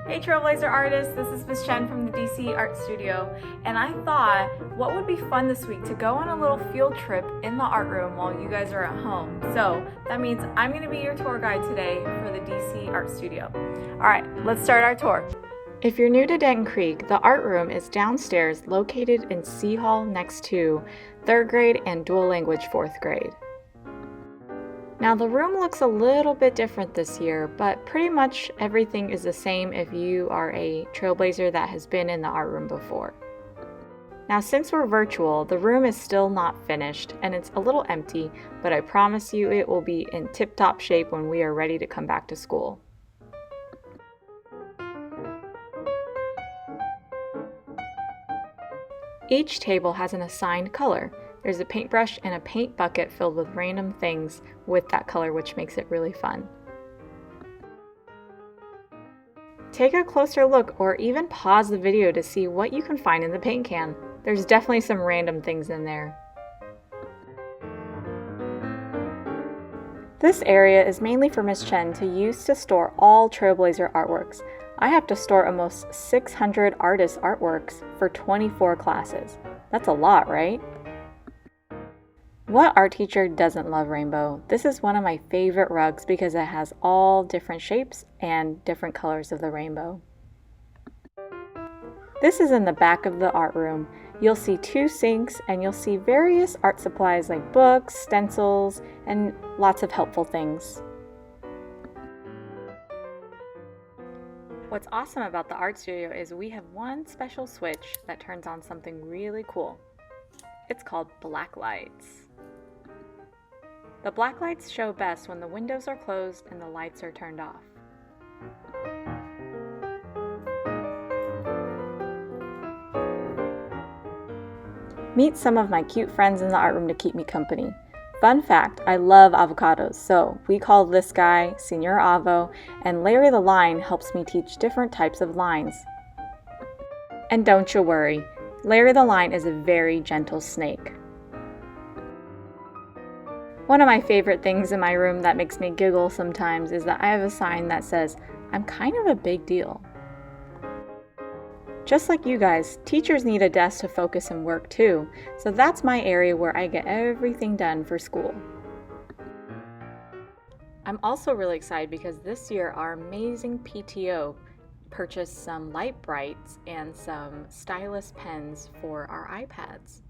Hey Trailblazer artists, this is Miss Chen from the DC Art Studio, and I thought what would be fun this week to go on a little field trip in the art room while you guys are at home. So that means I'm going to be your tour guide today for the DC Art Studio. Alright, let's start our tour. If you're new to Denton Creek, the art room is downstairs located in C Hall next to 3rd grade and dual language 4th grade. Now the room looks a little bit different this year, but pretty much everything is the same if you are a Trailblazer that has been in the art room before. Now since we're virtual, the room is still not finished and it's a little empty, but I promise you it will be in tip-top shape when we are ready to come back to school. Each table has an assigned color. There's a paintbrush and a paint bucket filled with random things with that color, which makes it really fun. Take a closer look or even pause the video to see what you can find in the paint can. There's definitely some random things in there. This area is mainly for Miss Chen to use to store all Trailblazer artworks. I have to store almost 600 artist artworks for 24 classes. That's a lot, right? What art teacher doesn't love rainbow? This is one of my favorite rugs because it has all different shapes and different colors of the rainbow. This is in the back of the art room. You'll see 2 sinks and you'll see various art supplies like books, stencils, and lots of helpful things. What's awesome about the art studio is we have one special switch that turns on something really cool. It's called black lights. The black lights show best when the windows are closed and the lights are turned off. Meet some of my cute friends in the art room to keep me company. Fun fact, I love avocados, so we call this guy Senor Avo, and Larry the Line helps me teach different types of lines. And don't you worry, Larry the Line is a very gentle snake. One of my favorite things in my room that makes me giggle sometimes is that I have a sign that says, "I'm kind of a big deal." Just like you guys, teachers need a desk to focus and work too, so that's my area where I get everything done for school. I'm also really excited because this year our amazing PTO purchased some light brights and some stylus pens for our iPads.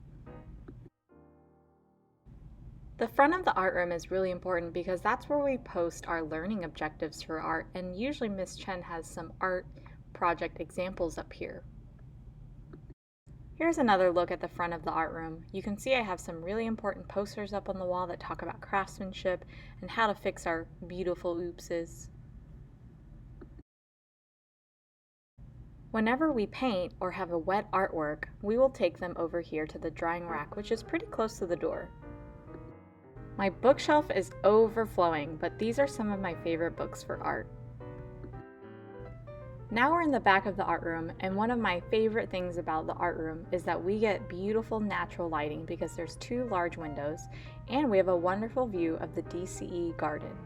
The front of the art room is really important because that's where we post our learning objectives for art, and usually Miss Chen has some art project examples up here. Here's another look at the front of the art room. You can see I have some really important posters up on the wall that talk about craftsmanship and how to fix our beautiful oopses. Whenever we paint or have a wet artwork, we will take them over here to the drying rack, which is pretty close to the door. My bookshelf is overflowing, but these are some of my favorite books for art. Now we're in the back of the art room, and one of my favorite things about the art room is that we get beautiful natural lighting because there's 2 large windows, and we have a wonderful view of the DCE garden.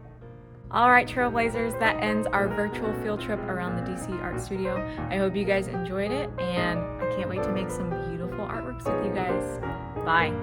Alright Trailblazers, that ends our virtual field trip around the DC Art Studio. I hope you guys enjoyed it, and I can't wait to make some beautiful artworks with you guys. Bye!